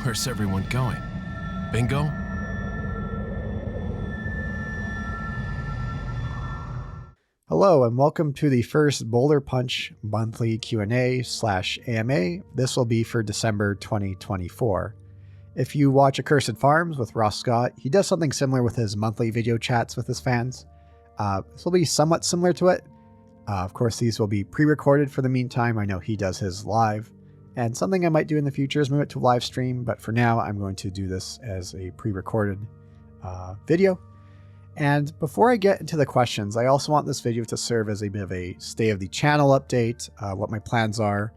Where's everyone going? Bingo? Hello and welcome to the first Boulder Punch monthly Q&A/AMA. This will be for December 2024. If you watch Accursed Farms with Ross Scott, he does something similar with his monthly video chats with his fans. This will be somewhat similar to it. Of course, these will be pre-recorded for the meantime. I know he does his live. And something I might do in the future is move it to live stream, but for now I'm going to do this as a pre-recorded video. And before I get into the questions, I also want this video to serve as a bit of a state of the channel update, what my plans are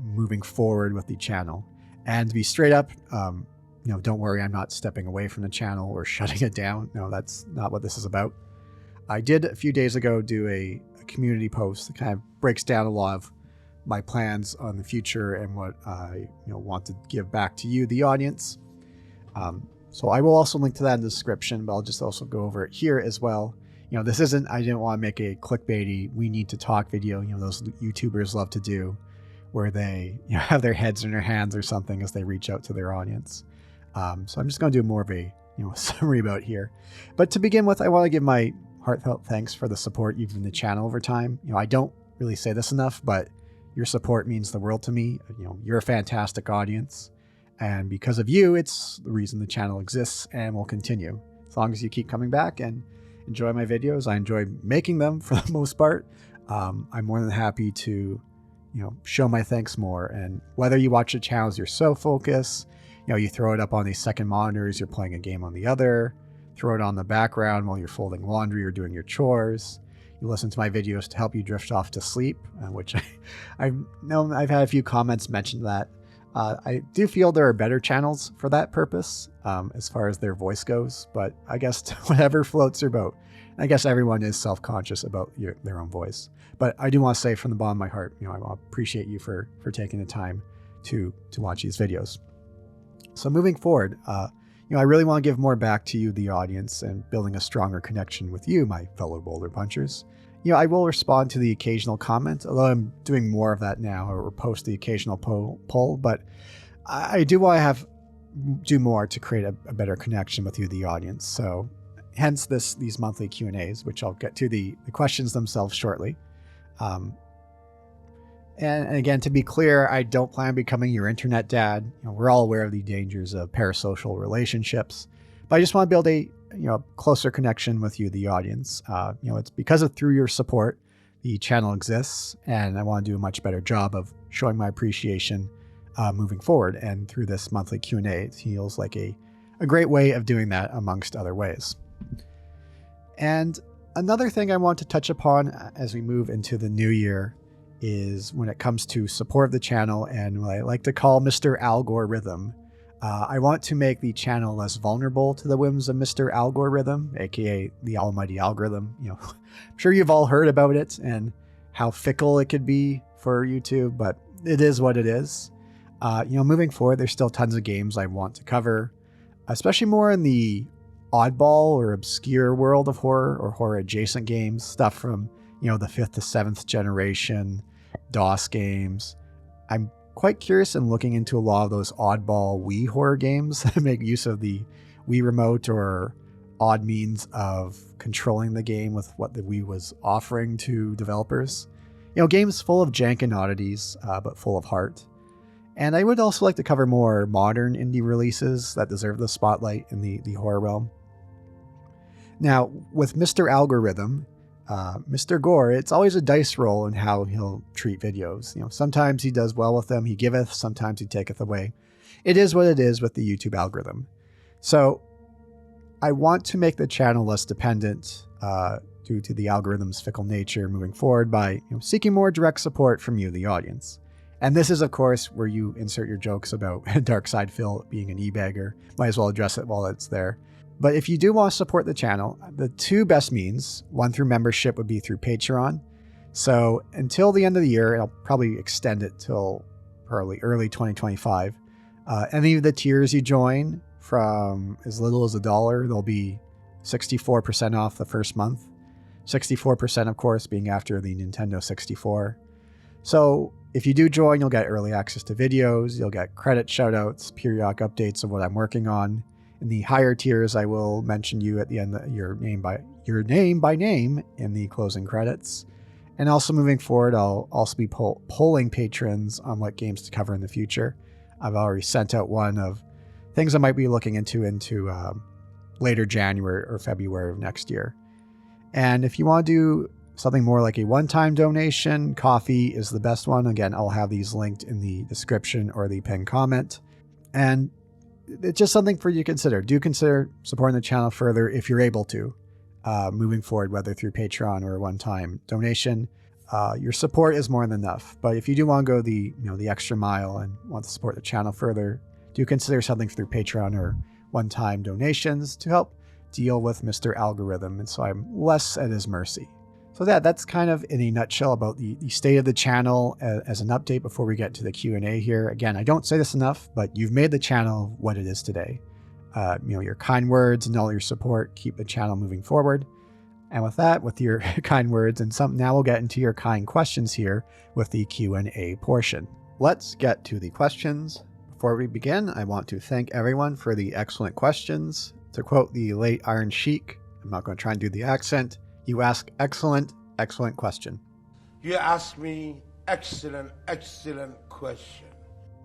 moving forward with the channel. And to be straight up, don't worry, I'm not stepping away from the channel or shutting it down. No, that's not what this is about. I did a few days ago do a community post that kind of breaks down a lot of my plans on the future and what I want to give back to you, the audience. So I will also link to that in the description, but I'll just also go over it here as well. This isn't, I didn't want to make a clickbaity, we need to talk video, those YouTubers love to do, where they have their heads in their hands or something as they reach out to their audience. So I'm just going to do more of a summary about here. But to begin with, I want to give my heartfelt thanks for the support you've given the channel over time. I don't really say this enough, but your support means the world to me. You're a fantastic audience. And because of you, it's the reason the channel exists and will continue. As long as you keep coming back and enjoy my videos, I enjoy making them for the most part. I'm more than happy to, show my thanks more. And whether you watch the channels, you're so focused, you throw it up on these second monitors, you're playing a game on the other, throw it on the background while you're folding laundry or doing your chores. You listen to my videos to help you drift off to sleep, which I've had a few comments mention that. I do feel there are better channels for that purpose as far as their voice goes, but I guess whatever floats your boat. I guess everyone is self-conscious about their own voice. But I do want to say from the bottom of my heart, I appreciate you for taking the time to watch these videos. So moving forward, I really want to give more back to you, the audience, and building a stronger connection with you, my fellow Boulder Punchers. I will respond to the occasional comment, although I'm doing more of that now, or post the occasional poll, but I do want to do more to create a better connection with you, the audience. So hence these monthly Q&As, which I'll get to the questions themselves shortly. And again, to be clear, I don't plan on becoming your internet dad. We're all aware of the dangers of parasocial relationships, but I just want to build a closer connection with you, the audience. It's because of through your support, the channel exists, and I want to do a much better job of showing my appreciation moving forward. And through this monthly Q&A, it feels like a great way of doing that amongst other ways. And another thing I want to touch upon as we move into the new year is when it comes to support of the channel and what I like to call Mr. Algorithm. I want to make the channel less vulnerable to the whims of Mr. Algorithm, aka the almighty algorithm. I'm sure you've all heard about it and how fickle it could be for YouTube, but it is what it is. Moving forward, there's still tons of games I want to cover, especially more in the oddball or obscure world of horror or horror adjacent games, stuff from, the 5th to 7th generation, DOS games. I'm quite curious in looking into a lot of those oddball Wii horror games that make use of the Wii remote or odd means of controlling the game with what the Wii was offering to developers. Games full of jank and oddities, but full of heart. And I would also like to cover more modern indie releases that deserve the spotlight in the horror realm. Now, with Mr. Algorithm, Mr. Gore, it's always a dice roll in how he'll treat videos. Sometimes he does well with them, he giveth, sometimes he taketh away. It is what it is with the YouTube algorithm. So I want to make the channel less dependent due to the algorithm's fickle nature moving forward by seeking more direct support from you, the audience. And this is, of course, where you insert your jokes about Darkside Phil being an e-bagger. Might as well address it while it's there. But if you do want to support the channel, the two best means, one through membership would be through Patreon. So until the end of the year, and I'll probably extend it till probably early 2025. Any of the tiers you join from as little as $1, there'll be 64% off the first month. 64%, of course, being after the Nintendo 64. So If you do join, you'll get early access to videos, you'll get credit shoutouts, periodic updates of what I'm working on. In the higher tiers, I will mention you at the end, your name by name in the closing credits. And also moving forward, I'll also be polling patrons on what games to cover in the future. I've already sent out one of things I might be looking into later January or February of next year. And if you want to do something more like a one-time donation, coffee is the best one. Again, I'll have these linked in the description or the pinned comment. And it's just something for you to consider. Do consider supporting the channel further if you're able to, moving forward, whether through Patreon or a one-time donation. Your support is more than enough. But if you do want to go the extra mile and want to support the channel further, do consider something through Patreon or one-time donations to help deal with Mr. Algorithm, and so I'm less at his mercy. So that's kind of in a nutshell about the state of the channel as an update before we get to the Q&A here. Again, I don't say this enough, but you've made the channel what it is today. Your kind words and all your support keep the channel moving forward. And with that, with your kind words and now we'll get into your kind questions here with the Q&A portion. Let's get to the questions. Before we begin, I want to thank everyone for the excellent questions. To quote the late Iron Sheik, I'm not going to try and do the accent. You ask excellent question. You asked me excellent question.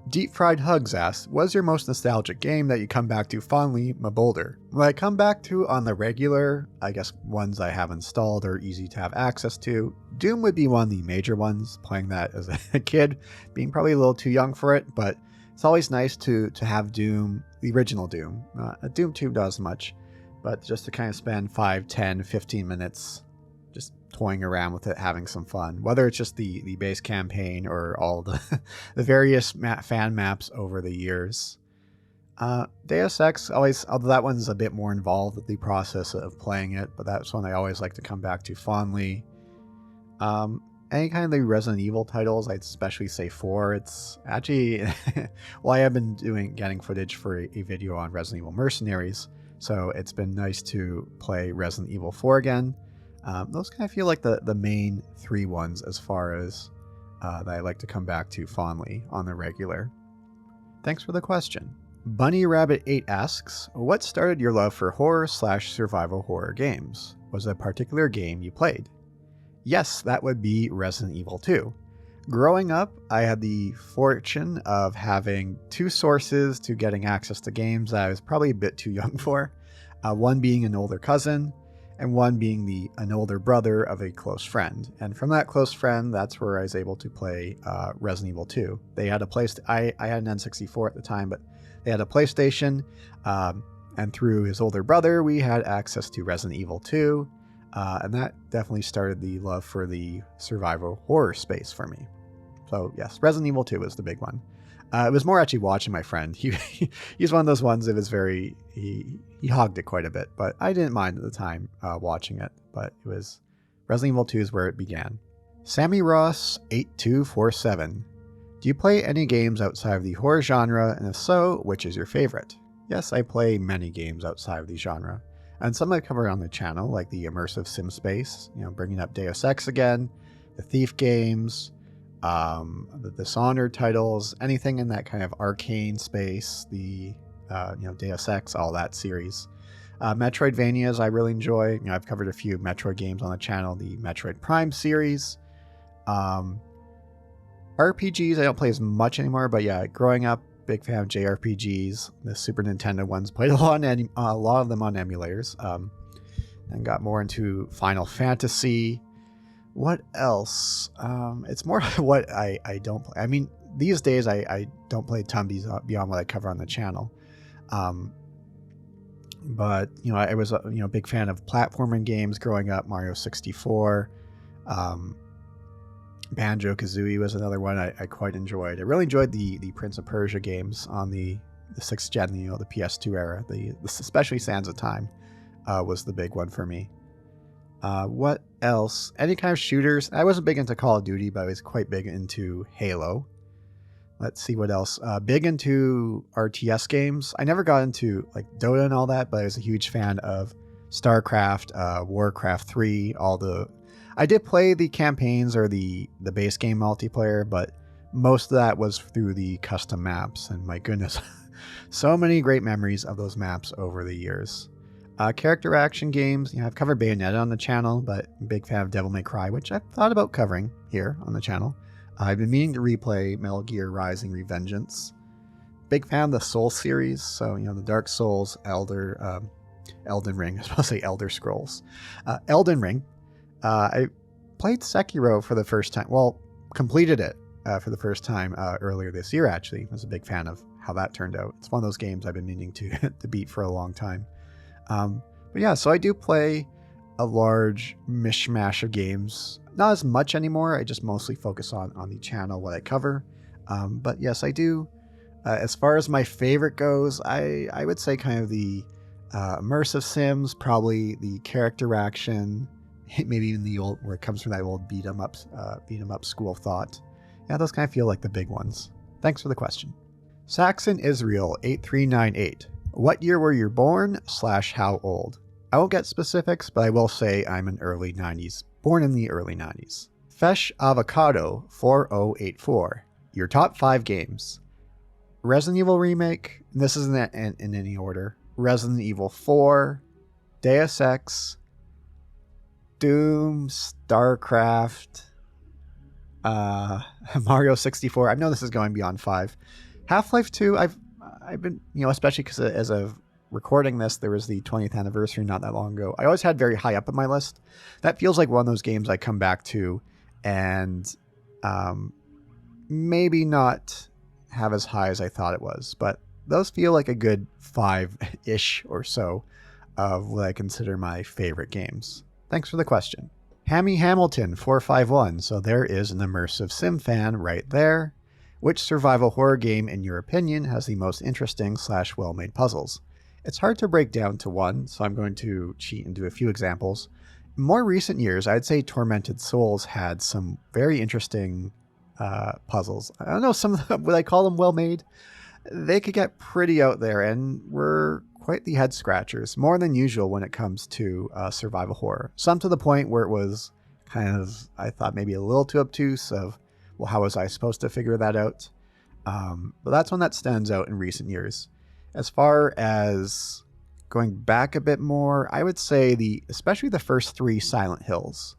Deep Fried Hugs asks, what is your most nostalgic game that you come back to fondly, Boulder? What I come back to on the regular, I guess ones I have installed or easy to have access to, Doom would be one of the major ones, playing that as a kid, being probably a little too young for it, but it's always nice to have Doom, the original Doom. Doom 2 does much, but just to kind of spend 5, 10, 15 minutes just toying around with it, having some fun, whether it's just the base campaign or all the various fan maps over the years. Deus Ex, always, although that one's a bit more involved with the process of playing it, but that's one I always like to come back to fondly. Any kind of the Resident Evil titles, I'd especially say 4. It's actually, well, I have been getting footage for a video on Resident Evil Mercenaries, so it's been nice to play Resident Evil 4 again. Those kind of feel like the main 3 ones as far as that I like to come back to fondly on the regular. Thanks for the question. Bunny Rabbit 8 asks, what started your love for horror/survival horror games? Was it a particular game you played? Yes, that would be Resident Evil 2. Growing up, I had the fortune of having 2 sources to getting access to games that I was probably a bit too young for. One being an older cousin, and one being an older brother of a close friend. And from that close friend, that's where I was able to play Resident Evil 2. They had I had an N64 at the time, but they had a PlayStation, and through his older brother, we had access to Resident Evil 2. And that definitely started the love for the survival horror space for me. So yes, Resident Evil 2 was the big one. It was more actually watching my friend. He's one of those ones that was he hogged it quite a bit, but I didn't mind at the time watching it. But it was Resident Evil 2 is where it began. Sammy Ross 8247. Do you play any games outside of the horror genre, and if so, which is your favorite? Yes, I play many games outside of the genre. And some I cover on the channel, like the immersive sim space, bringing up Deus Ex again, the Thief games, the Dishonored titles, anything in that kind of arcane space, the Deus Ex, all that series. Metroidvanias I really enjoy. I've covered a few Metroid games on the channel, the Metroid Prime series. RPGs I don't play as much anymore, but yeah, growing up, big fan of JRPGs. The Super Nintendo ones, played a lot of them on emulators. And got more into Final Fantasy. What else? It's more what I don't play. I mean, these days I don't play a ton beyond what I cover on the channel. But I was a big fan of platforming games growing up. Mario 64. Banjo-Kazooie was another one I quite enjoyed. I really enjoyed the Prince of Persia games on the 6th gen, the PS2 era. Especially Sands of Time was the big one for me. What else? Any kind of shooters. I wasn't big into Call of Duty, but I was quite big into Halo. Let's see what else. Big into RTS games. I never got into like Dota and all that, but I was a huge fan of StarCraft, Warcraft 3, I did play the campaigns or the base game multiplayer, but Most of that was through the custom maps, and my goodness, so many great memories of those maps over the years. Character action games, I've covered Bayonetta on the channel, but I'm a big fan of Devil May Cry, which I've thought about covering here on the channel. I've been meaning to replay Metal Gear Rising: Revengeance. Big fan of the Soul series, so the Dark Souls, Elden Ring. I was supposed to say Elder Scrolls. Elden Ring. I played Sekiro for the first time. Well, completed it for the first time earlier this year, actually. I was a big fan of how that turned out. It's one of those games I've been meaning to beat for a long time. But yeah, so I do play a large mishmash of games. Not as much anymore. I just mostly focus on the channel, what I cover. But yes, I do. As far as my favorite goes, I would say kind of the immersive sims, probably the character action, maybe even the old, where it comes from that old beat 'em up school of thought. Yeah, those kind of feel like the big ones. Thanks for the question. Saxon Israel 8398. What year were you born / how old? I won't get specifics, but I will say I'm an early 90s, born in the early 90s. Fesh Avocado 4084. Your top 5 games. Resident Evil Remake, and this isn't in any order. Resident Evil 4, Deus Ex, Doom, StarCraft, Mario 64. I know this is going beyond 5. Half-Life 2, I've been, especially because as of recording this, there was the 20th anniversary not that long ago. I always had very high up on my list. That feels like one of those games I come back to and maybe not have as high as I thought it was, but those feel like a good 5-ish or so of what I consider my favorite games. Thanks for the question. Hammy Hamilton 451. So there is an immersive sim fan right there. Which survival horror game, in your opinion, has the most interesting / well-made puzzles? It's hard to break down to one, so I'm going to cheat and do a few examples. In more recent years, I'd say Tormented Souls had some very interesting puzzles. I don't know, some of them, would I call them well-made? They could get pretty out there and were quite the head scratchers, more than usual when it comes to survival horror. Some to the point where it was kind of, I thought, maybe a little too obtuse of, well, how was I supposed to figure that out? But that's one that stands out in recent years. As far as going back a bit more, I would say especially the first 3 Silent Hills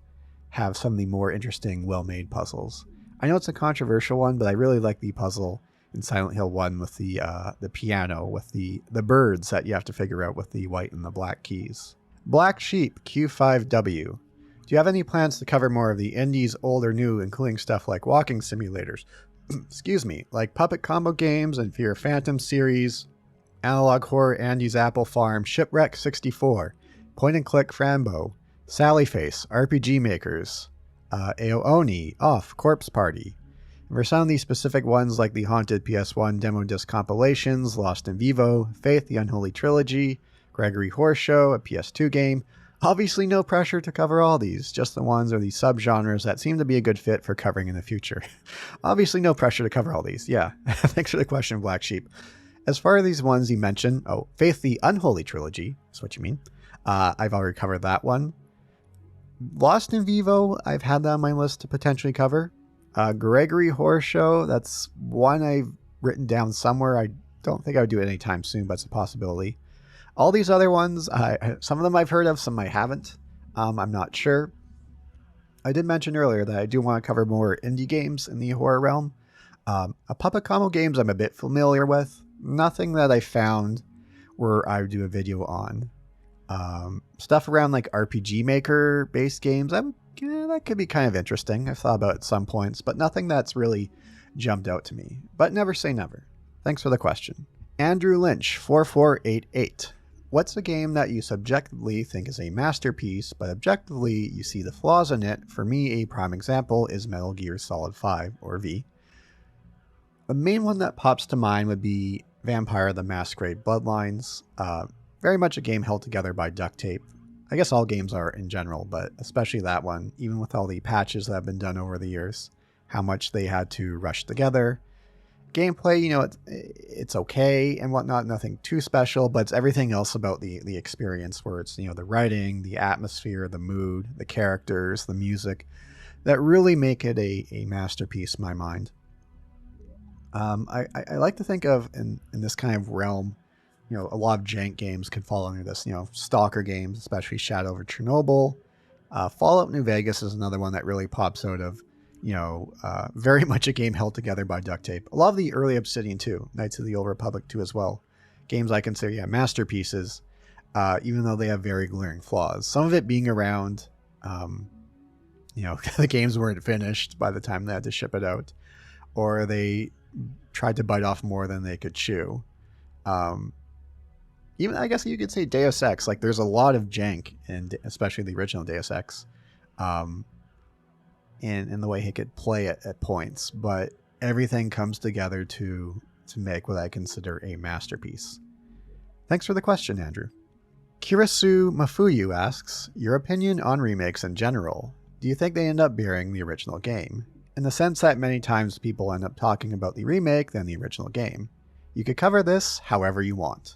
have some of the more interesting, well-made puzzles. I know it's a controversial one, but I really like the puzzle in Silent Hill 1 with the piano, with the birds that you have to figure out with the white and the black keys. Black Sheep Q5W. Do you have any plans to cover more of the indies, old or new, including stuff like walking simulators? Excuse me, like Puppet Combo games and Fear Phantom series, Analog Horror Andy's Apple Farm, Shipwreck 64, Point and Click Frambo, Sally Face, RPG Makers, Aooni, Off, Corpse Party. And for some of these specific ones like the Haunted PS1 demo disc compilations, Lost in Vivo, Faith, The Unholy Trilogy, Gregory Horror Show, a PS2 game. Obviously no pressure to cover all these, just the ones or the subgenres that seem to be a good fit for covering in the future. Obviously no pressure to cover all these, yeah. Thanks for the question, Black Sheep. As far as these ones you mentioned, Faith, The Unholy Trilogy is what you mean. I've already covered that one. Lost in Vivo, I've had that on my list to potentially cover. Gregory Horror Show, that's one I've written down somewhere. I don't think I would do it anytime soon, but it's a possibility. All these other ones, some of them I've heard of, some I haven't. I'm not sure. I did mention earlier that I do want to cover more indie games in the horror realm. Puppet Combo games I'm a bit familiar with. Nothing that I found where I would do a video on. Stuff around like RPG Maker based games, that could be kind of interesting. I've thought about it at some points, but nothing that's really jumped out to me. But never say never. Thanks for the question. Andrew Lynch 4488. What's a game that you subjectively think is a masterpiece, but objectively you see the flaws in it? For me, a prime example is Metal Gear Solid 5, or V. The main one that pops to mind would be Vampire the Masquerade Bloodlines. Very much a game held together by duct tape. I guess all games are in general, but especially that one, even with all the patches that have been done over the years, how much they had to rush together. Gameplay, it's okay and whatnot, nothing too special, but it's everything else about the experience, where it's, the writing, the atmosphere, the mood, the characters, the music, that really make it a masterpiece in my mind. I like to think of in this kind of realm, a lot of jank games can fall under this, stalker games, especially Shadow over Chernobyl. Fallout New Vegas is another one that really pops out of, very much a game held together by duct tape. A lot of the early Obsidian too, Knights of the Old Republic 2 as well. Games I consider, masterpieces, even though they have very glaring flaws. Some of it being around, the games weren't finished by the time they had to ship it out, or they tried to bite off more than they could chew. Even I guess you could say Deus Ex, like there's a lot of jank, and especially the original Deus Ex, in the way he could play it at points, but everything comes together to make what I consider a masterpiece. Thanks for the question, Andrew. Kirasu Mafuyu asks, your opinion on remakes in general. Do you think they end up burying the original game? In the sense that many times people end up talking about the remake than the original game. You could cover this however you want.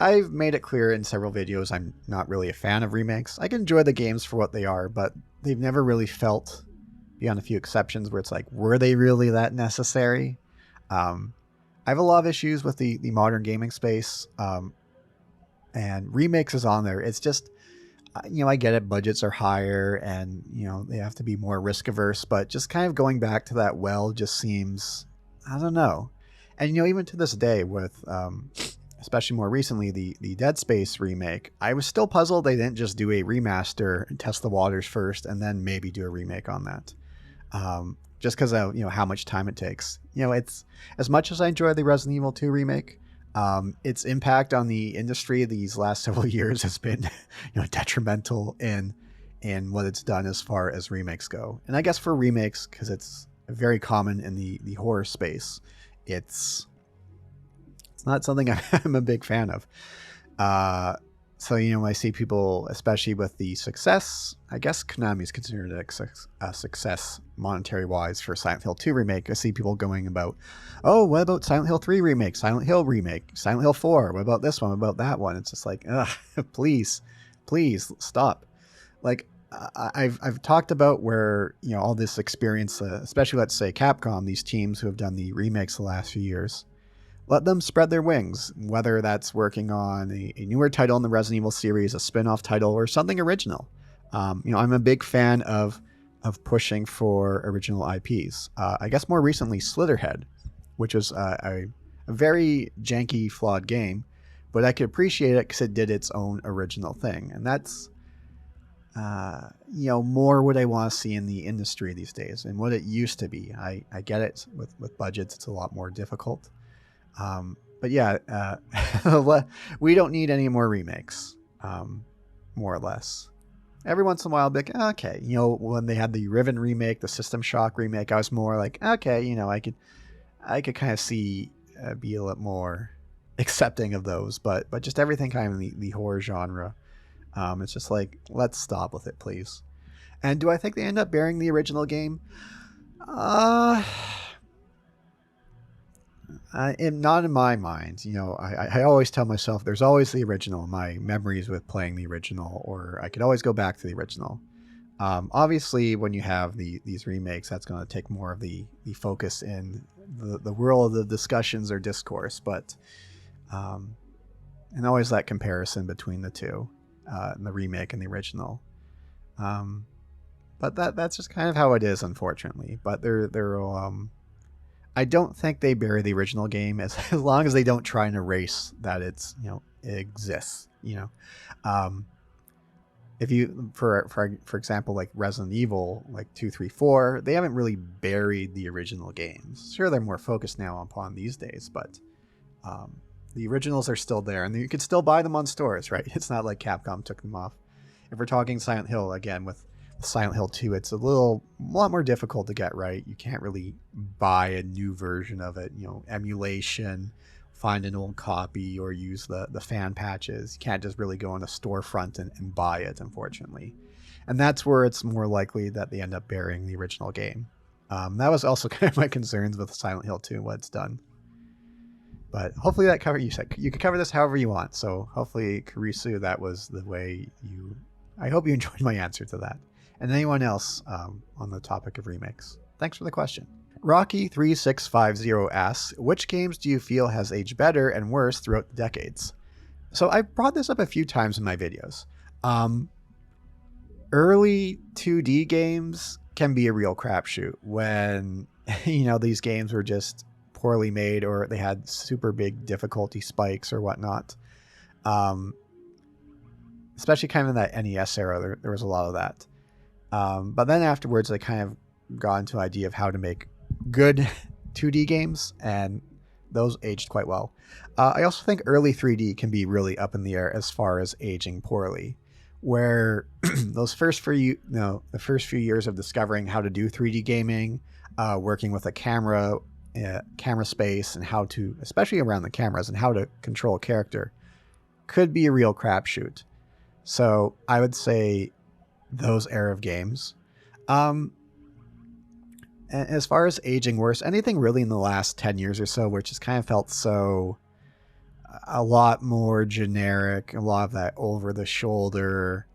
I've made it clear in several videos I'm not really a fan of remakes. I can enjoy the games for what they are, but they've never really felt, beyond a few exceptions, where it's like, were they really that necessary? I have a lot of issues with the modern gaming space, and remakes is on there. It's just, I get it, budgets are higher and, they have to be more risk averse, but just kind of going back to that well just seems, I don't know. And, even to this day with, especially more recently, the Dead Space remake, I was still puzzled they didn't just do a remaster and test the waters first and then maybe do a remake on that. Just because of, how much time it takes. It's, as much as I enjoy the Resident Evil 2 remake, its impact on the industry these last several years has been, detrimental in what it's done as far as remakes go. And I guess for remakes, because it's very common in the horror space, it's not something I'm a big fan of. So, I see people, especially with the success, I guess Konami is considered a success monetary-wise for Silent Hill 2 remake. I see people going about, oh, what about Silent Hill 3 remake, Silent Hill remake, Silent Hill 4, what about this one, what about that one? It's just like, please stop. Like, I've talked about where, all this experience, especially let's say Capcom, these teams who have done the remakes the last few years, let them spread their wings, whether that's working on a newer title in the Resident Evil series, a spin-off title, or something original. I'm a big fan of pushing for original IPs. I guess more recently, Slitherhead, which was a very janky, flawed game, but I could appreciate it because it did its own original thing. And that's, more what I want to see in the industry these days and what it used to be. I get it. With budgets, it's a lot more difficult. But yeah, we don't need any more remakes, more or less. Every once in a while, I'll be like, okay, when they had the Riven remake, the System Shock remake, I was more like, okay, I could kind of see, be a little more accepting of those, but just everything kind of in the horror genre, it's just like, let's stop with it, please. And do I think they end up burying the original game? Not in my mind. I always tell myself there's always the original. My memories with playing the original, or I could always go back to the original. Obviously, when you have these remakes, that's going to take more of the focus in the world of the discussions or discourse. But and always that comparison between the two, the remake and the original. But that's just kind of how it is, unfortunately. But I don't think they bury the original game as long as they don't try and erase that it exists. If you, for example, like Resident Evil, like 2, 3, 4, they haven't really buried the original games. Sure, they're more focused now upon these days, but the originals are still there, and you could still buy them on stores, right? It's not like Capcom took them off. If we're talking Silent Hill again, with Silent Hill 2, it's a lot more difficult to get right. You can't really buy a new version of it, emulation, find an old copy, or use the fan patches. You can't just really go on a storefront and buy it, unfortunately. And that's where it's more likely that they end up burying the original game. That was also kind of my concerns with Silent Hill 2 and what it's done. But hopefully that covered, you said you could cover this however you want. So hopefully, Karisu, that was the way I hope you enjoyed my answer to that. And anyone else on the topic of remakes. Thanks for the question. Rocky3650 asks, which games do you feel has aged better and worse throughout the decades? So I've brought this up a few times in my videos. Early 2D games can be a real crapshoot when, these games were just poorly made or they had super big difficulty spikes or whatnot. Especially kind of in that NES era, there was a lot of that. But then afterwards, they kind of got into the idea of how to make good 2D games, and those aged quite well. I also think early 3D can be really up in the air as far as aging poorly, where those first few years of discovering how to do 3D gaming, working with a camera space, and how to, especially around the cameras and how to control a character, could be a real crapshoot. So I would say those era of games. As far as aging worse, anything really in the last 10 years or so, which has kind of felt so a lot more generic, a lot of that over the shoulder,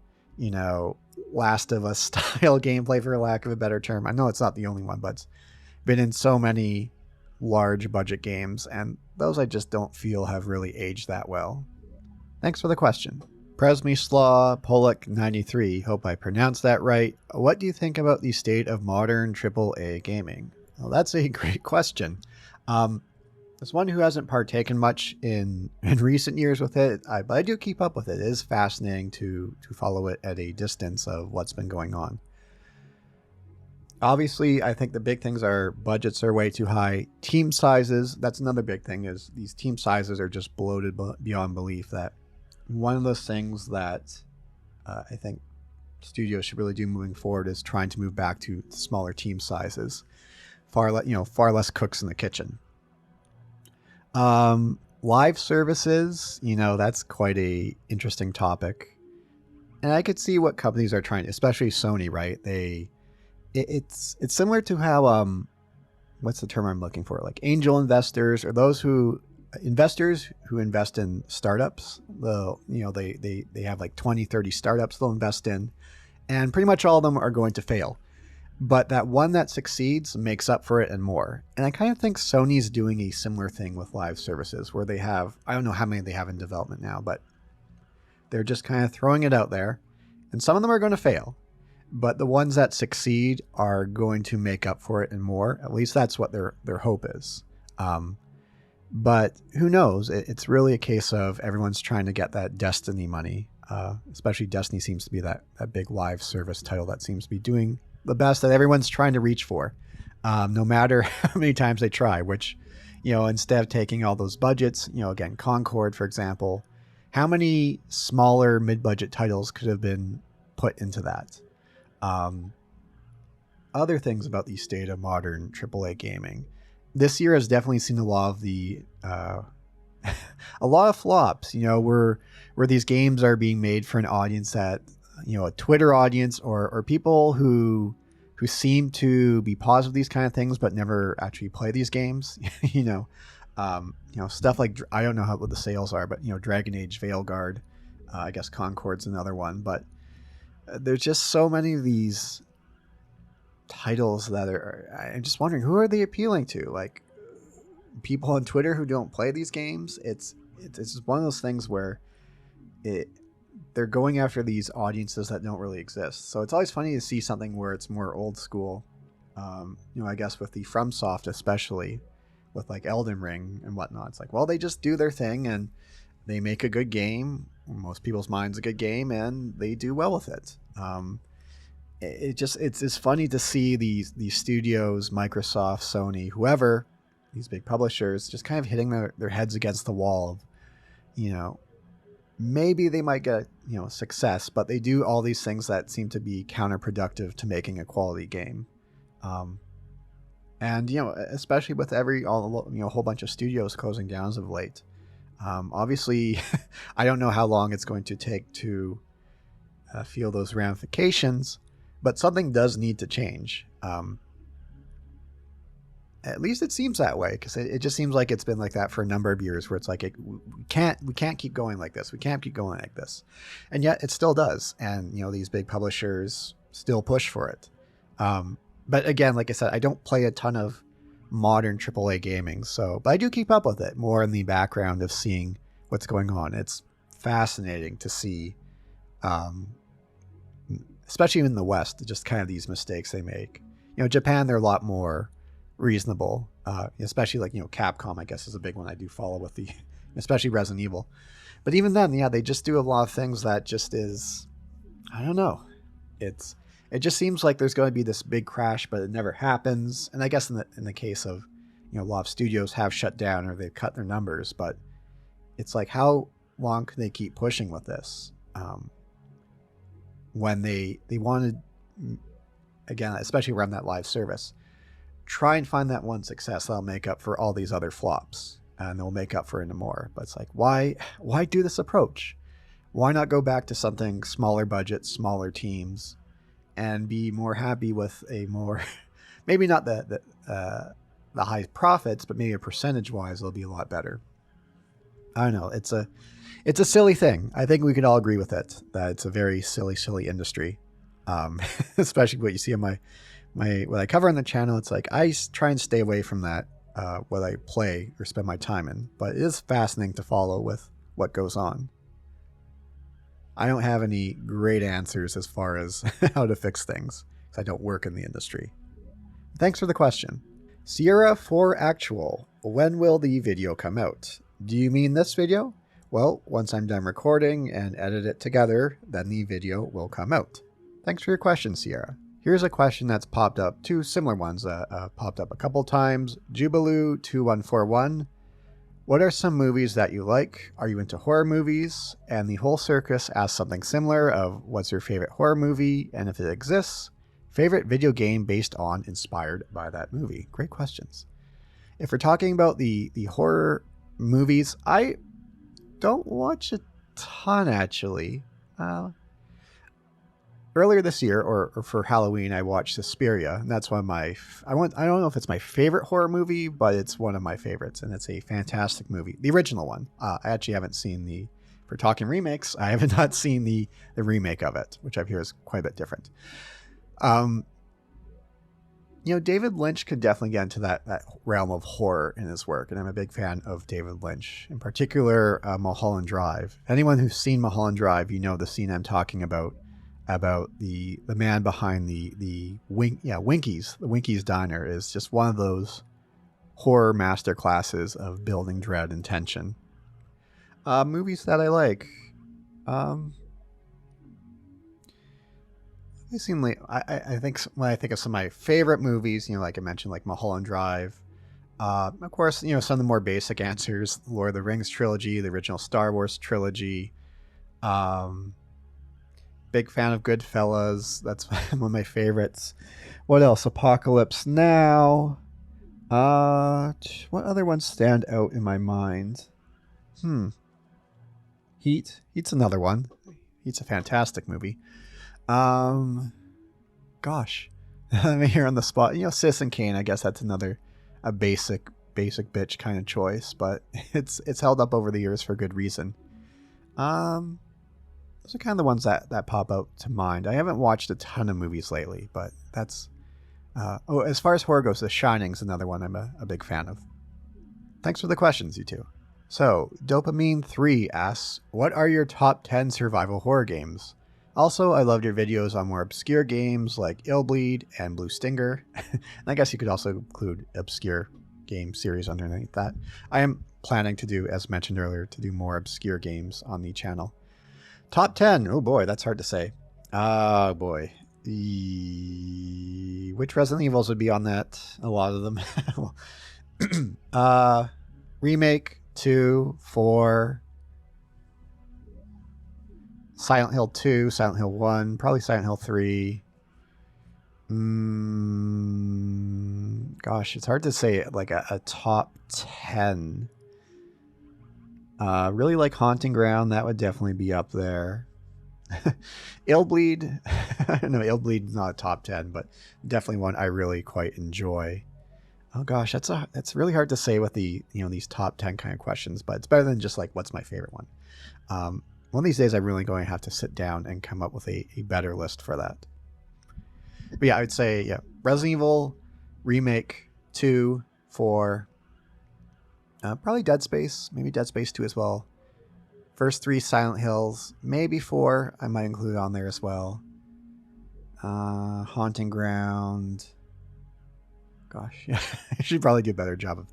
Last of Us style gameplay, for lack of a better term. I know it's not the only one, but it's been in so many large budget games, and those I just don't feel have really aged that well. Thanks for the question. Presmislaw Polak 93, hope I pronounced that right. What do you think about the state of modern AAA gaming? Well, that's a great question. As one who hasn't partaken much in recent years with it, but I do keep up with it. It is fascinating to follow it at a distance of what's been going on. Obviously, I think the big things are budgets are way too high. Team sizes, that's another big thing, is these team sizes are just bloated beyond belief. That one of those things that I think studios should really do moving forward is trying to move back to smaller team sizes, far less cooks in the kitchen. Live services, that's quite a interesting topic, and I could see what companies are trying, especially Sony, right? It's similar to how what's the term I'm looking for? Like angel investors or those investors who invest in startups. They have like 20, 30 startups they'll invest in, and pretty much all of them are going to fail. But that one that succeeds makes up for it and more. And I kind of think Sony's doing a similar thing with live services where they have, I don't know how many they have in development now, but they're just kind of throwing it out there. And some of them are going to fail, but the ones that succeed are going to make up for it and more. At least that's what their hope is. But who knows? It's really a case of everyone's trying to get that Destiny money. Especially Destiny seems to be that big live service title that seems to be doing the best, that everyone's trying to reach for, no matter how many times they try, which, instead of taking all those budgets, again, Concord, for example, how many smaller mid-budget titles could have been put into that? Other things about the state of modern AAA gaming. This year has definitely seen a lot of a lot of flops, where these games are being made for an audience that, a Twitter audience or people who seem to be positive these kind of things, but never actually play these games, stuff like, I don't know what the sales are, but, Dragon Age Veilguard, I guess Concord's another one, but there's just so many of these titles that I'm just wondering, who are they appealing to? Like people on Twitter who don't play these games. It's just one of those things where they're going after these audiences that don't really exist. So it's always funny to see something where it's more old school. I guess with the FromSoft, especially with like Elden Ring and whatnot, it's like, well, they just do their thing and they make a good game. In most people's minds, a good game, and they do well with it. It's funny to see these studios, Microsoft, Sony, whoever, these big publishers, just kind of hitting their heads against the wall of, maybe they might get, success, but they do all these things that seem to be counterproductive to making a quality game. And, especially with a whole bunch of studios closing down as of late. Obviously, I don't know how long it's going to take to feel those ramifications, but something does need to change. At least it seems that way, because it just seems like it's been like that for a number of years, where it's like we can't keep going like this. We can't keep going like this, and yet it still does. And these big publishers still push for it. But again, like I said, I don't play a ton of modern AAA gaming. So, but I do keep up with it more in the background of seeing what's going on. It's fascinating to see, especially in the West, just kind of these mistakes they make. Japan, they're a lot more reasonable, especially like, Capcom, I guess, is a big one I do follow with the, especially Resident Evil. But even then, yeah, they just do a lot of things that just is, I don't know. It just seems like there's going to be this big crash, but it never happens. And I guess in the case of, a lot of studios have shut down or they've cut their numbers, but it's like, how long can they keep pushing with this? When they wanted, again, especially around that live service, try and find that one success that'll make up for all these other flops, and they'll make up for it more. But it's like, why do this approach? Why not go back to something smaller budget, smaller teams, and be more happy with a more, maybe not the high profits, but maybe percentage wise, it'll be a lot better. I don't know. It's a silly thing. I think we could all agree with it, that it's a very silly industry. Especially what you see on my what I cover on the channel. It's like, I try and stay away from that, what I play or spend my time in, but it is fascinating to follow with what goes on. I don't have any great answers as far as how to fix things, because I don't work in the industry. Thanks for the question. Sierra 4 Actual, when will the video come out? Do you mean this video? Well, once I'm done recording and edit it together, then the video will come out. Thanks for your question, Sierra. Here's a question that's popped up, two similar ones popped up a couple times. Jubilu2141. What are some movies that you like? Are you into horror movies? And the whole circus asks something similar of what's your favorite horror movie, and if it exists, favorite video game based on, inspired by that movie. Great questions. If we're talking about the horror movies, I don't watch a ton, actually. Earlier this year, or for Halloween, I watched Suspiria, and that's one of my, I don't know if it's my favorite horror movie, but it's one of my favorites, and it's a fantastic movie. The original one. I actually haven't seen if we're talking remakes, I have not seen the remake of it, which I hear is quite a bit different. David Lynch could definitely get into that realm of horror in his work, and I'm a big fan of David Lynch. In particular, Mulholland Drive. Anyone who's seen Mulholland Drive, the scene I'm talking about the man behind the Winkies. The Winkies Diner is just one of those horror masterclasses of building dread and tension. Movies that I like. They seem like, I think when I think of some of my favorite movies, like I mentioned, like Mulholland Drive. Of course, some of the more basic answers: Lord of the Rings trilogy, the original Star Wars trilogy. Big fan of Goodfellas. That's one of my favorites. What else? Apocalypse Now. What other ones stand out in my mind? Heat. Heat's another one. Heat's a fantastic movie. Gosh. I'm here on the spot. Citizen Kane, I guess that's a basic bitch kind of choice, but it's held up over the years for good reason. Those are kind of the ones that pop out to mind. I haven't watched a ton of movies lately, but that's... as far as horror goes, The Shining's another one I'm a big fan of. Thanks for the questions, you two. So, Dopamine3 asks, what are your top 10 survival horror games? Also, I loved your videos on more obscure games like Illbleed and Blue Stinger. And I guess you could also include obscure game series underneath that. I am planning to do, as mentioned earlier, to do more obscure games on the channel. Top 10. Oh boy, that's hard to say. Oh boy. Which Resident Evils would be on that? A lot of them. Remake 2, 4, Silent Hill 2, Silent Hill 1, probably Silent Hill 3. Gosh, it's hard to say like a top 10. Really like Haunting Ground. That would definitely be up there. Illbleed. I don't know. Illbleed is not a top 10, but definitely one I really quite enjoy. Oh gosh, that's really hard to say with the these top 10 kind of questions, but it's better than just like what's my favorite one. One of these days, I'm really going to have to sit down and come up with a better list for that. But yeah, I would say Resident Evil Remake 2, 4. Probably Dead Space, maybe Dead Space 2 as well. First 3 Silent Hills, maybe 4 I might include on there as well. Haunting Ground. Gosh, yeah, I should probably do a better job of.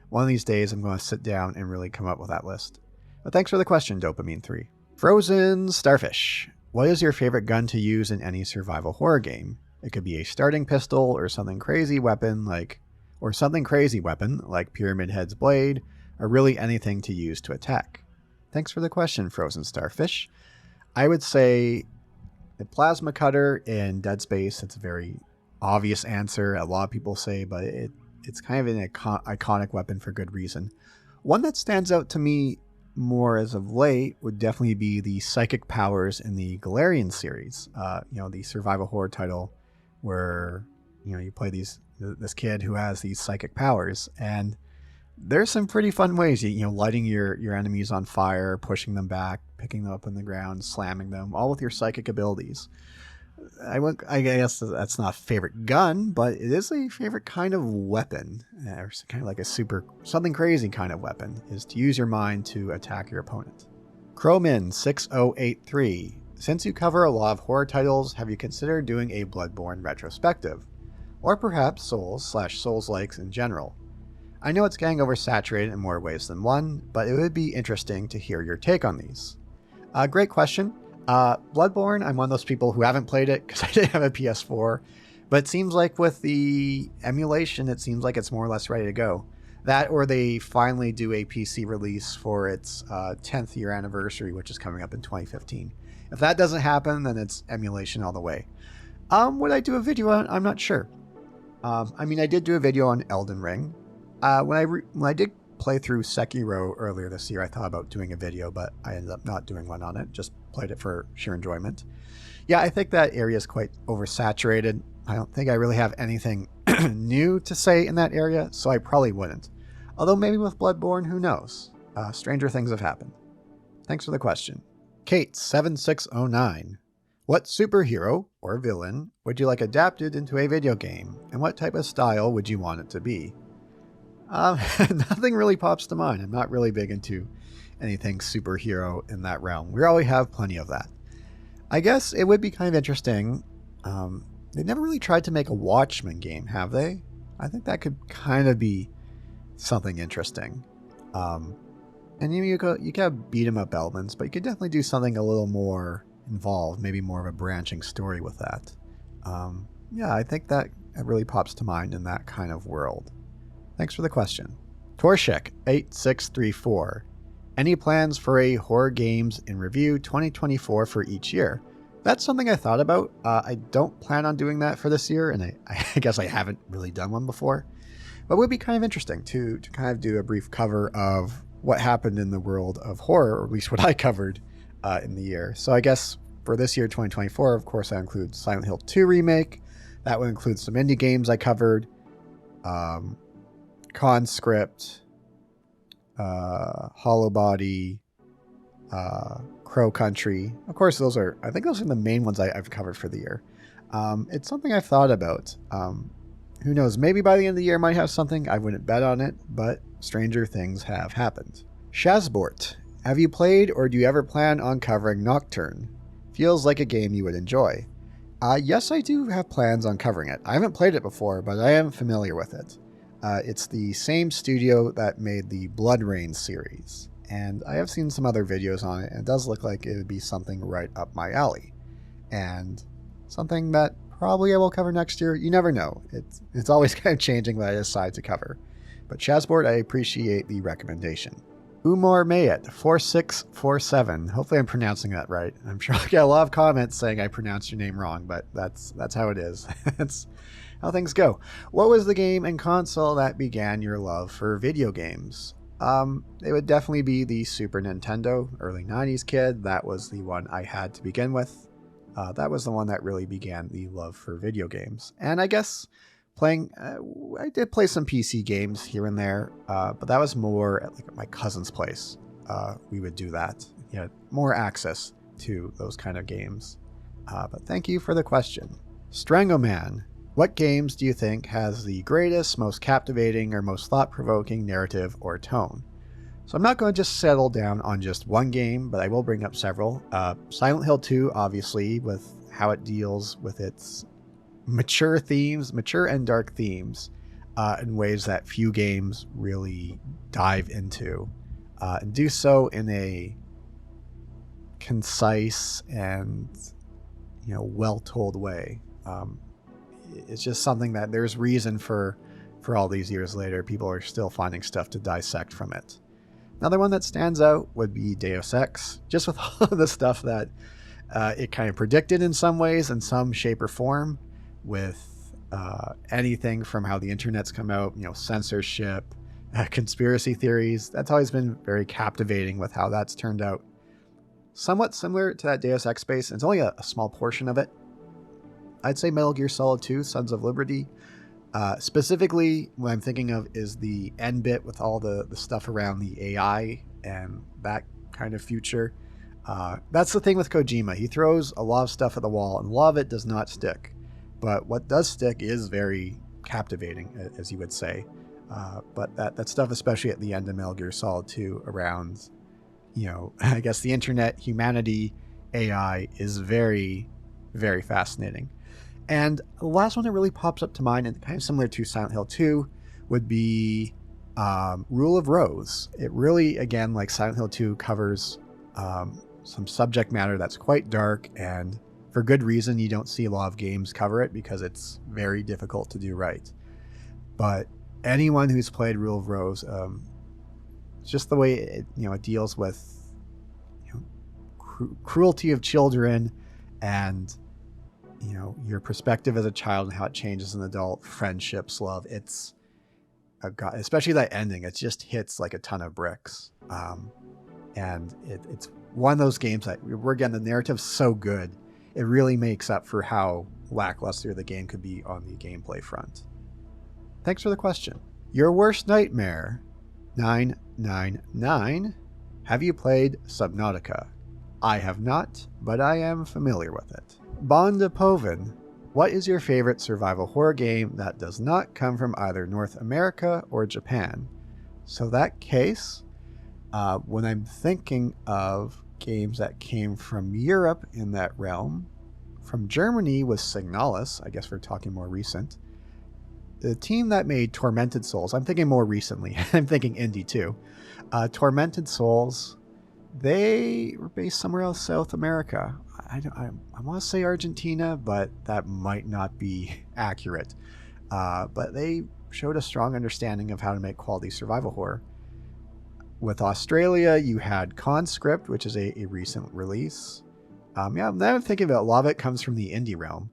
One of these days I'm going to sit down and really come up with that list. But thanks for the question, Dopamine 3. Frozen Starfish. What is your favorite gun to use in any survival horror game? It could be a starting pistol or something crazy weapon like Pyramid Head's blade, or really anything to use to attack. Thanks for the question, Frozen Starfish. I would say the plasma cutter in Dead Space. It's a very obvious answer. A lot of people say, but it's kind of an iconic weapon for good reason. One that stands out to me more as of late would definitely be the psychic powers in the Galarian series. The survival horror title where you play this kid who has these psychic powers, and there's some pretty fun ways. Lighting your enemies on fire, pushing them back, picking them up on the ground, slamming them, all with your psychic abilities. I guess that's not a favorite gun, but it is a favorite kind of weapon, or kind of like something crazy kind of weapon, is to use your mind to attack your opponent. Crowmin6083. Since you cover a lot of horror titles, have you considered doing a Bloodborne retrospective? Or perhaps Souls/Souls-likes in general? I know it's getting oversaturated in more ways than one, but it would be interesting to hear your take on these. Great question. Bloodborne, I'm one of those people who haven't played it because I didn't have a PS4, but it seems like with the emulation, it seems like it's more or less ready to go. That, or they finally do a PC release for its 10th year anniversary, which is coming up in 2015. If that doesn't happen, then it's emulation all the way. Would I do a video on it? I'm not sure. I did do a video on Elden Ring. When I did play through Sekiro earlier this year, I thought about doing a video, but I ended up not doing one on it. Just played it for sheer enjoyment. Yeah, I think that area is quite oversaturated. I don't think I really have anything new to say in that area, so I probably wouldn't. Although maybe with Bloodborne, who knows? Stranger things have happened. Thanks for the question. Kate7609. What superhero or villain would you like adapted into a video game, and what type of style would you want it to be? Nothing really pops to mind. I'm not really big into anything superhero in that realm. We already have plenty of that. I guess it would be kind of interesting. They've never really tried to make a Watchmen game, have they? I think that could kind of be something interesting. And you could have beat 'em up elements, but you could definitely do something a little more involved, maybe more of a branching story with that. I think that really pops to mind in that kind of world. Thanks for the question. Torshek8634. Any plans for a horror games in review 2024 for each year? That's something I thought about. I don't plan on doing that for this year, and I guess I haven't really done one before. But it would be kind of interesting to kind of do a brief cover of what happened in the world of horror, or at least what I covered in the year. So I guess for this year, 2024, of course, I include Silent Hill 2 Remake. That would include some indie games I covered. Conscript, Hollow Body, Crow Country. Of course, I think those are the main ones I've covered for the year. It's something I've thought about. Who knows, maybe by the end of the year I might have something. I wouldn't bet on it, but stranger things have happened. Shazbort, have you played or do you ever plan on covering Nocturne? Feels like a game you would enjoy. Yes, I do have plans on covering it. I haven't played it before, but I am familiar with it. It's the same studio that made the Blood Rain series, and I have seen some other videos on it, and it does look like it would be something right up my alley, and something that probably I will cover next year. You never know. It's always kind of changing what I decide to cover. But Shazboard, I appreciate the recommendation. Umar Mayet 4647. Hopefully I'm pronouncing that right. I'm sure I'll get a lot of comments saying I pronounced your name wrong, but that's how it is. That's how things go. What was the game and console that began your love for video games? It would definitely be the Super Nintendo, early 90s kid. That was the one I had to begin with. That was the one that really began the love for video games. And I guess playing, I did play some PC games here and there, but that was more at my cousin's place. We would do that. You had more access to those kind of games. But thank you for the question. Strangoman, What games do you think has the greatest, most captivating, or most thought-provoking narrative or tone? So I'm not going to just settle down on just one game, but I will bring up several. Silent Hill 2, obviously, with how it deals with its mature and dark themes in ways that few games really dive into, and do so in a concise and well-told way. It's just something that there's reason for all these years later. People are still finding stuff to dissect from it. Another one that stands out would be Deus Ex, just with all of the stuff that it kind of predicted in some ways, in some shape or form, with anything from how the internet's come out, censorship, conspiracy theories. That's always been very captivating with how that's turned out. Somewhat similar to that Deus Ex space, and it's only a small portion of it. I'd say Metal Gear Solid 2, Sons of Liberty. Specifically, what I'm thinking of is the end bit with all the stuff around the AI and that kind of future. That's the thing with Kojima. He throws a lot of stuff at the wall, and a lot of it does not stick. But what does stick is very captivating, as you would say. But that stuff, especially at the end of Metal Gear Solid 2, around, I guess the internet, humanity, AI, is very, very fascinating. And the last one that really pops up to mind, and kind of similar to Silent Hill 2, would be Rule of Rose. It really, again, like Silent Hill 2, covers some subject matter that's quite dark, and for good reason. You don't see a lot of games cover it because it's very difficult to do right. But anyone who's played Rule of Rose, just the way it deals with cruelty of children, and your perspective as a child and how it changes as an adult, friendships, love. It's especially that ending. It just hits like a ton of bricks. And it's one of those games that, again, the narrative's so good, it really makes up for how lackluster the game could be on the gameplay front. Thanks for the question. Your worst nightmare, 999. Have you played Subnautica? I have not, but I am familiar with it. Bonda Povin, what is your favorite survival horror game that does not come from either North America or Japan? So that case, when I'm thinking of games that came from Europe in that realm, from Germany was Signalis. I guess we're talking more recent. The team that made Tormented Souls, I'm thinking more recently. I'm thinking indie too. Tormented Souls, they were based somewhere else, South America. I want to say Argentina, but that might not be accurate. But they showed a strong understanding of how to make quality survival horror. With Australia, you had Conscript, which is a recent release. Now I'm thinking about a lot of it comes from the indie realm.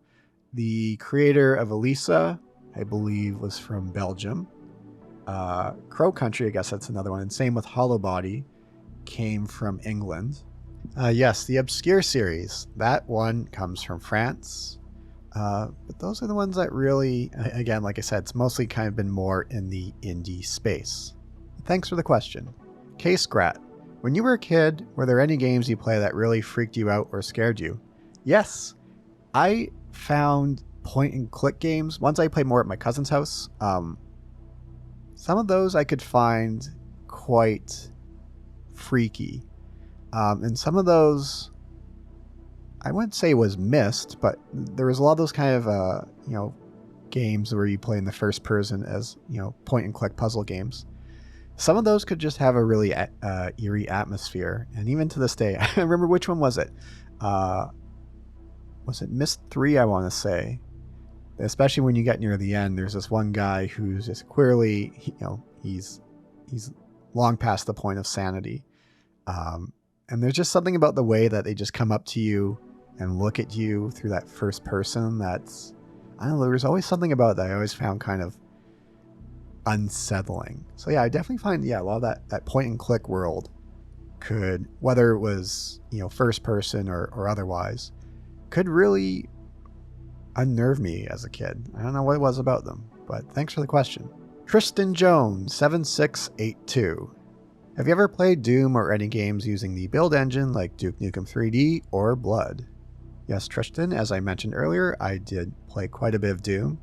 The creator of Elisa, I believe, was from Belgium. Crow Country, I guess that's another one. And same with Hollow Body, came from England. Yes, the Obscure series. That one comes from France. But those are the ones that really, again, like I said, it's mostly kind of been more in the indie space. Thanks for the question. Case Grat, when you were a kid, were there any games you play that really freaked you out or scared you? Yes, I found point and click games. Once I played more at my cousin's house, some of those I could find quite freaky. And some of those, I wouldn't say was missed, but there was a lot of those kind of, games where you play in the first person as, point and click puzzle games. Some of those could just have a really eerie atmosphere. And even to this day, I remember which one was it? Was it Myst 3, I want to say? Especially when you get near the end, there's this one guy who's just clearly, he's long past the point of sanity. And there's just something about the way that they just come up to you and look at you through that first person that's, I don't know, there's always something about that I always found kind of unsettling. So yeah, I definitely find, a lot of that point and click world could, whether it was, first person or otherwise, could really unnerve me as a kid. I don't know what it was about them, but thanks for the question. Tristan Jones, 7682. Have you ever played Doom or any games using the build engine like Duke Nukem 3D or Blood? Yes, Tristan, as I mentioned earlier, I did play quite a bit of Doom.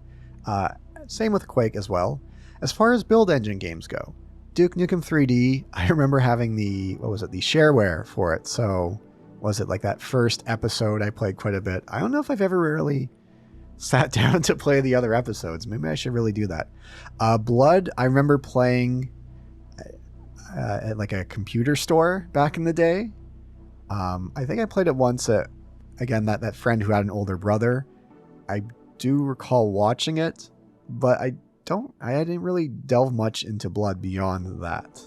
Same with Quake as well. As far as build engine games go, Duke Nukem 3D, I remember having the shareware for it. So was it like that first episode I played quite a bit? I don't know if I've ever really sat down to play the other episodes. Maybe I should really do that. Blood, I remember playing at like a computer store back in the day. I think I played it once at, again, that friend who had an older brother. I do recall watching it, but I didn't really delve much into Blood beyond that.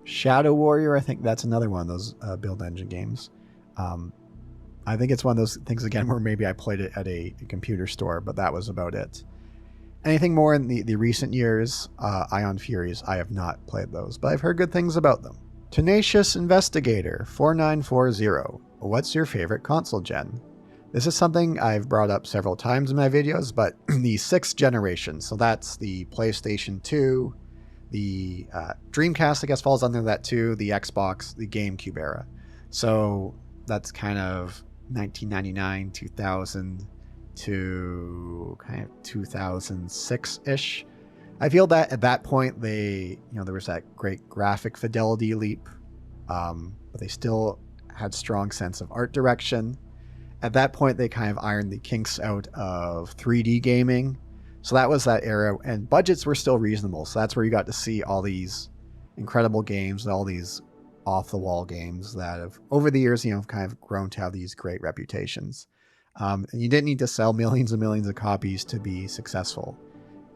Shadow Warrior, I think that's another one of those build engine games. I think it's one of those things, again, where maybe I played it at a computer store, but that was about it. Anything more in the recent years, Ion Furies, I have not played those, but I've heard good things about them. Tenacious Investigator 4940, what's your favorite console gen? This is something I've brought up several times in my videos, but the 6th generation, so that's the PlayStation 2, the Dreamcast, I guess, falls under that too, the Xbox, the GameCube era. So that's kind of 1999, 2000 to kind of 2006-ish. I feel that at that point there was that great graphic fidelity leap, but they still had strong sense of art direction. At that point, they kind of ironed the kinks out of 3D gaming. So that was that era, and budgets were still reasonable. So that's where you got to see all these incredible games, all these off-the-wall games that have, over the years, kind of grown to have these great reputations. And you didn't need to sell millions and millions of copies to be successful.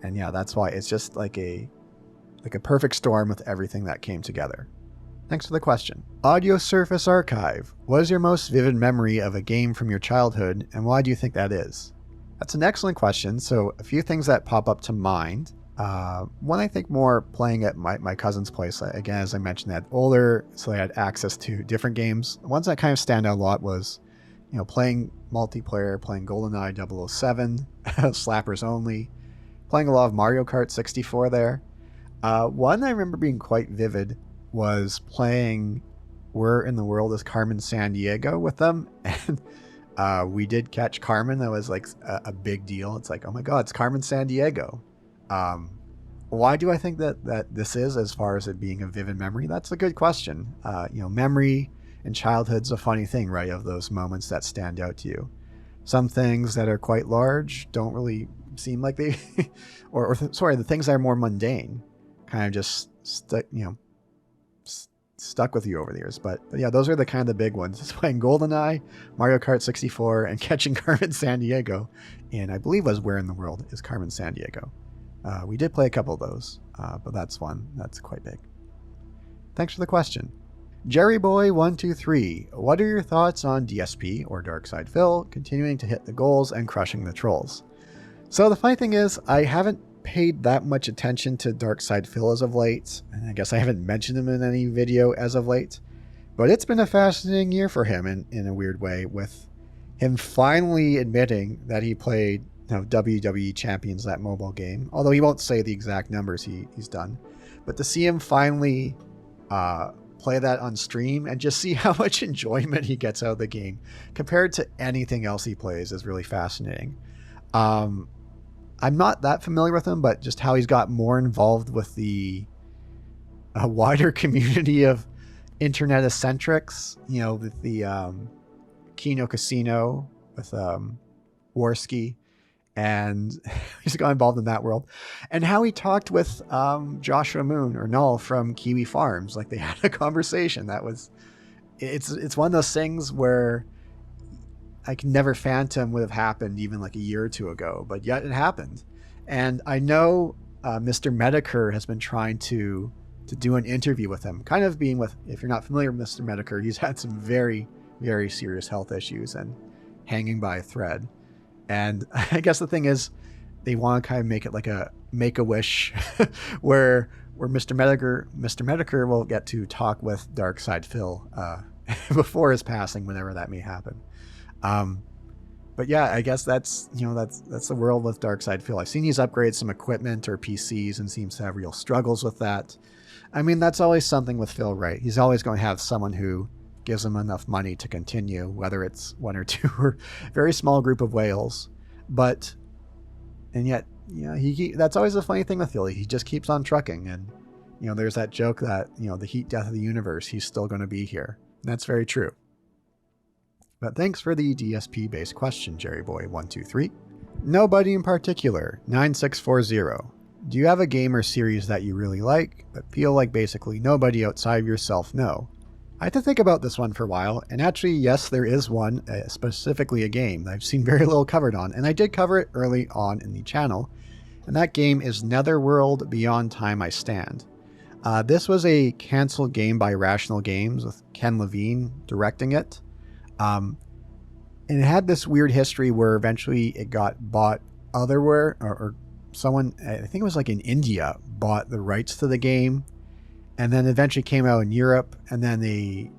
And yeah, that's why it's just like a perfect storm with everything that came together. Thanks for the question. Audio Surface Archive. What is your most vivid memory of a game from your childhood, and why do you think that is? That's an excellent question. So a few things that pop up to mind. One, I think more playing at my cousin's place. Again, as I mentioned, they had older, so they had access to different games. The ones that kind of stand out a lot was, playing multiplayer, playing GoldenEye 007, slappers only, playing a lot of Mario Kart 64 there. One I remember being quite vivid was playing Where in the World is Carmen Sandiego with them. And we did catch Carmen. That was like a big deal. It's like, oh my God, it's Carmen Sandiego. Why do I think that this is, as far as it being a vivid memory? That's a good question. Memory in childhood's a funny thing, right? Of those moments that stand out to you. Some things that are quite large don't really seem like they, the things that are more mundane kind of just stuck with you over the years. But yeah, those are the kind of the big ones. Just playing GoldenEye, Mario Kart 64, and catching Carmen Sandiego. And I believe was Where in the World is Carmen Sandiego. We did play a couple of those, but that's one that's quite big. Thanks for the question. Jerryboy123, what are your thoughts on DSP, or Darkside Phil, continuing to hit the goals and crushing the trolls? So the funny thing is, I haven't paid that much attention to Darkside Phil as of late, and I guess I haven't mentioned him in any video as of late, but it's been a fascinating year for him in a weird way, with him finally admitting that he played WWE Champions, that mobile game, although he won't say the exact numbers he's done. But to see him finally play that on stream and just see how much enjoyment he gets out of the game compared to anything else he plays is really fascinating. I'm not that familiar with him, but just how he's got more involved with the wider community of internet eccentrics, with the Kino Casino with Warski, and he's got involved in that world, and how he talked with Joshua Moon or Null from Kiwi Farms. Like, they had a conversation that was, it's one of those things where I can never phantom would have happened even like a year or two ago, but yet it happened. And I know Mr. Medicare has been trying to do an interview with him, kind of being with, if you're not familiar with Mr. Medicare, he's had some very, very serious health issues and hanging by a thread. And I guess the thing is, they want to kind of make it like a Make-A-Wish where Mr. Medicare will get to talk with Darkside Phil before his passing, whenever that may happen. But yeah, I guess that's the world with Darkside Phil. I've seen he's upgraded some equipment or PCs and seems to have real struggles with that. I mean, that's always something with Phil, right? He's always going to have someone who gives him enough money to continue, whether it's one or two or very small group of whales. But And yet, that's always the funny thing with Philly. He just keeps on trucking. And, there's that joke that, the heat death of the universe, he's still going to be here. And that's very true. But thanks for the DSP-based question, JerryBoy123. Nobody in particular, 9640. Do you have a game or series that you really like, but feel like basically nobody outside of yourself know? I had to think about this one for a while, and actually, yes, there is one, specifically a game that I've seen very little covered on, and I did cover it early on in the channel, and that game is Netherworld Beyond Time I Stand. This was a canceled game by Irrational Games with Ken Levine directing it, and it had this weird history where eventually it got bought otherwhere, or someone, I think it was like in India, bought the rights to the game, and then eventually came out in Europe, and then the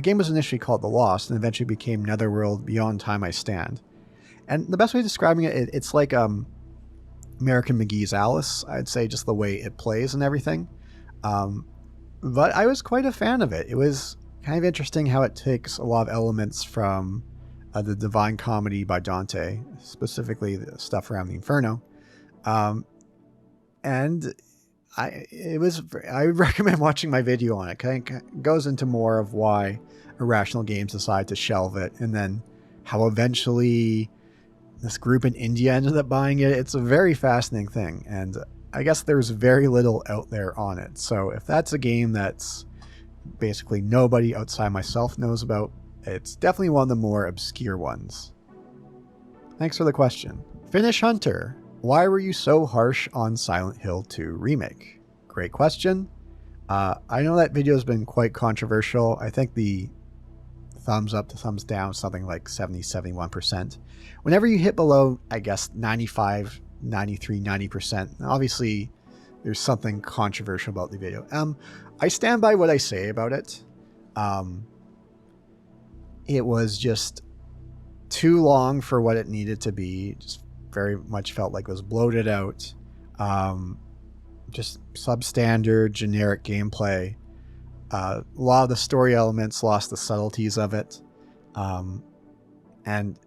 game was initially called The Lost, and eventually became Netherworld Beyond Time I Stand. And the best way of describing it, it's like American McGee's Alice, I'd say, just the way it plays and everything. But I was quite a fan of it. It was kind of interesting how it takes a lot of elements from the Divine Comedy by Dante, specifically the stuff around the Inferno. And I would recommend watching my video on it. It goes into more of why Irrational Games decided to shelve it, and then how eventually this group in India ended up buying it. It's a very fascinating thing, and I guess there's very little out there on it. So if that's a game that's basically nobody outside myself knows about, it's definitely one of the more obscure ones. Thanks for the question. Finish Hunter. Why were you so harsh on Silent Hill 2 Remake? Great question. I know that video has been quite controversial. I think the thumbs up to thumbs down, something like 70-71%. Whenever you hit below, I guess, 95, 93, 90%, obviously there's something controversial about the video. I stand by what I say about it. It was just too long for what it needed to be. Just very much felt like it was bloated out. Just substandard, generic gameplay. A lot of the story elements lost the subtleties of it. And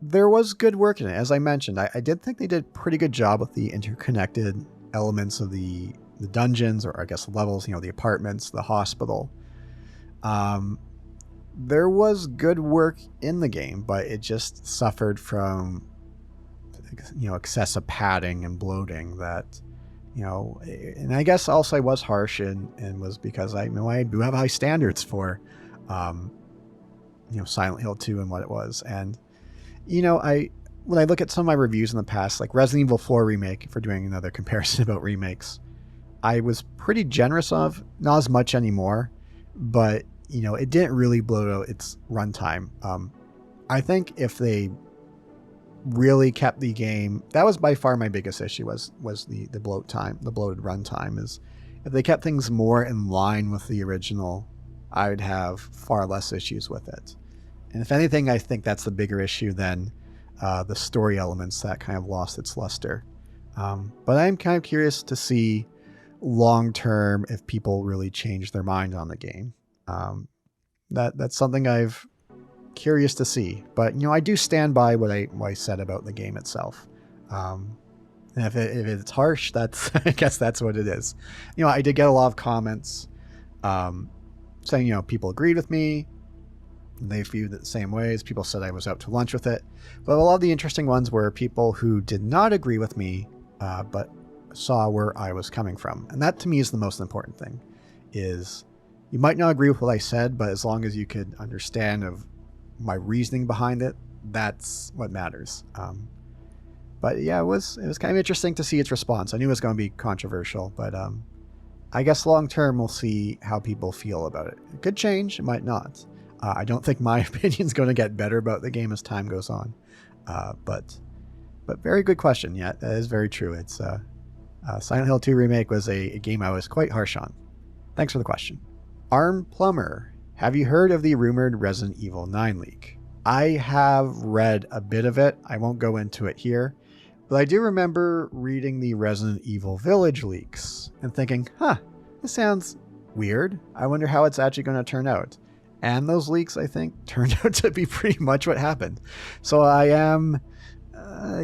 there was good work in it. As I mentioned, I did think they did a pretty good job with the interconnected elements of the dungeons, or I guess levels, the apartments, the hospital. There was good work in the game, but it just suffered from excessive padding and bloating that, and I guess also I was harsh and was because I do have high standards for, Silent Hill 2 and what it was. And, when I look at some of my reviews in the past, like Resident Evil 4 Remake, if we're doing another comparison about remakes, I was pretty generous of, not as much anymore, but, it didn't really bloat out its runtime. I think if they really kept the game, that was by far my biggest issue was the bloated runtime. Is if they kept things more in line with the original, I would have far less issues with it. And if anything, I think that's the bigger issue than the story elements that kind of lost its luster. But I'm kind of curious to see long term if people really change their mind on the game. That's something I've curious to see, but I do stand by what I said about the game itself. And if it's harsh, that's I guess that's what it is. I did get a lot of comments saying people agreed with me, they viewed it the same ways. People said I was out to lunch with it, but a lot of the interesting ones were people who did not agree with me, but saw where I was coming from, and that to me is the most important thing. Is you might not agree with what I said, but as long as you could understand of my reasoning behind it, that's what matters. But yeah, it was kind of interesting to see its response. I knew it was going to be controversial, but I guess long term we'll see how people feel about it. It could change, it might not. I don't think my opinion's going to get better about the game as time goes on. But very good question. Yeah, that is very true. It's Silent Hill 2 Remake was a game I was quite harsh on. Thanks for the question. Arm Plumber. Have you heard of the rumored Resident Evil 9 leak? I have read a bit of it. I won't go into it here, but I do remember reading the Resident Evil Village leaks and thinking, this sounds weird. I wonder how it's actually going to turn out. And those leaks, I think, turned out to be pretty much what happened. So I am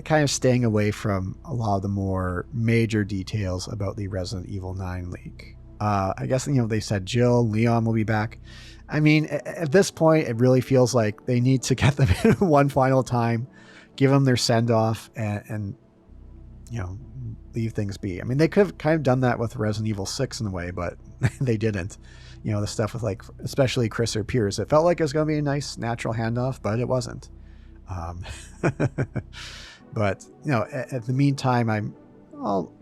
kind of staying away from a lot of the more major details about the Resident Evil 9 leak. I guess, they said Jill, Leon will be back. I mean, at this point, it really feels like they need to get them in one final time, give them their send-off, and leave things be. I mean, they could have kind of done that with Resident Evil 6 in a way, but they didn't. The stuff with, especially Chris or Piers. It felt like it was going to be a nice, natural handoff, but it wasn't. But, at the meantime, I'll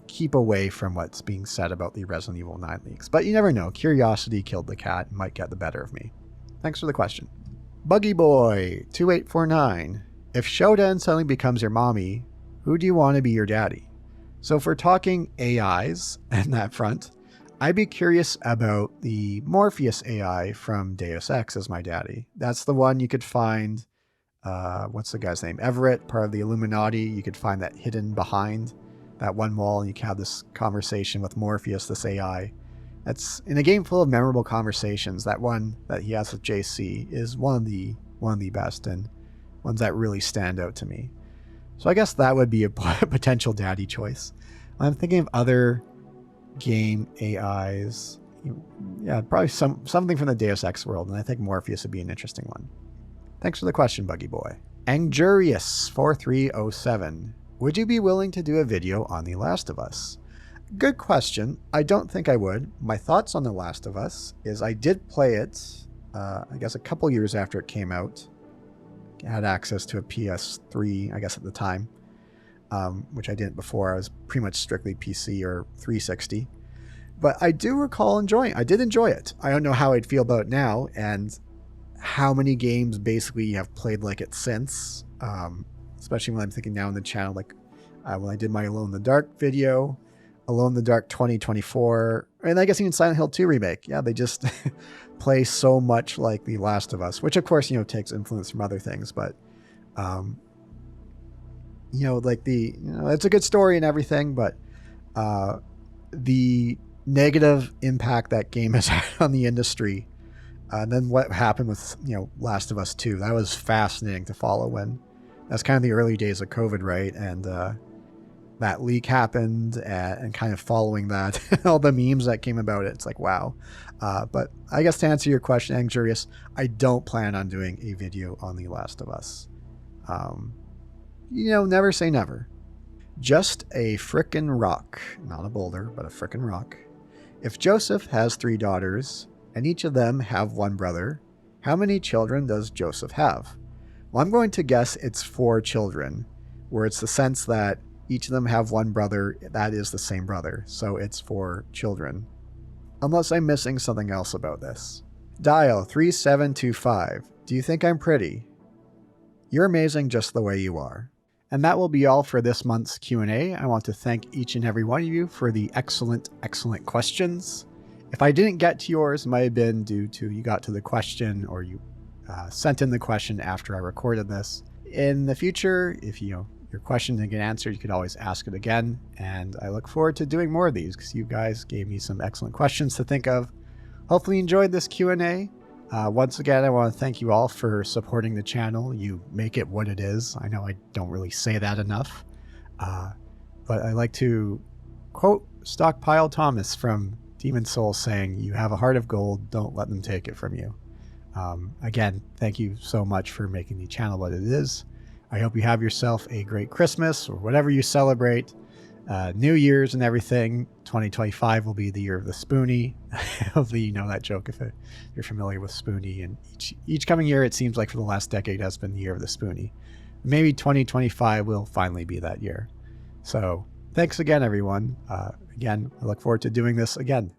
keep away from what's being said about the Resident Evil 9 leaks. But you never know. Curiosity killed the cat and might get the better of me. Thanks for the question. Buggy Boy 2849. If Shodan suddenly becomes your mommy, who do you want to be your daddy? So if we're talking AIs and that front, I'd be curious about the Morpheus AI from Deus Ex as my daddy. That's the one you could find, what's the guy's name? Everett, part of the Illuminati. You could find that hidden behind that one wall, and you can have this conversation with Morpheus, this AI. That's in a game full of memorable conversations. That one that he has with JC is one of the best, and ones that really stand out to me. So I guess that would be a potential daddy choice. I'm thinking of other game AIs. Yeah, probably something from the Deus Ex world, and I think Morpheus would be an interesting one. Thanks for the question, Buggy Boy. Angurius4307. Would you be willing to do a video on The Last of Us? Good question. I don't think I would. My thoughts on The Last of Us is I did play it, I guess a couple years after it came out. I had access to a PS3, I guess at the time, which I didn't before. I was pretty much strictly PC or 360. But I do recall I did enjoy it. I don't know how I'd feel about it now, and how many games basically have played like it since. Especially when I'm thinking now on the channel, when I did my Alone in the Dark video, Alone in the Dark 2024, and I guess even Silent Hill 2 remake. Yeah, they just play so much like The Last of Us, which of course, takes influence from other things, but, it's a good story and everything, but the negative impact that game has had on the industry, and then what happened with, Last of Us 2, that was fascinating to follow when that's kind of the early days of COVID, right? And that leak happened, and kind of following that, all the memes that came about it, it's like, wow. But I guess to answer your question, Angurius, I don't plan on doing a video on The Last of Us. Never say never. Just a frickin' rock. Not a boulder, but a frickin' rock. If Joseph has 3 daughters, and each of them have 1 brother, how many children does Joseph have? Well, I'm going to guess it's 4 children, where it's the sense that each of them have 1 brother, that is the same brother, so it's 4 children. Unless I'm missing something else about this. Dial 3725. Do you think I'm pretty? You're amazing just the way you are. And that will be all for this month's Q&A. I want to thank each and every one of you for the excellent questions. If I didn't get to yours, it might have been due to you got to the question, or you sent in the question after I recorded this. In the future, if your question didn't get answered, you could always ask it again. And I look forward to doing more of these because you guys gave me some excellent questions to think of. Hopefully you enjoyed this Q&A. Once again, I want to thank you all for supporting the channel. You make it what it is. I know I don't really say that enough. But I like to quote Stockpile Thomas from Demon Souls saying, "You have a heart of gold, don't let them take it from you." Again, thank you so much for making the channel what it is. I hope you have yourself a great Christmas or whatever you celebrate. New Year's and everything. 2025 will be the year of the Spoonie. Hopefully you know that joke if you're familiar with Spoonie. And each coming year, it seems like for the last decade, has been the year of the Spoonie. Maybe 2025 will finally be that year. So thanks again, everyone. Again, I look forward to doing this again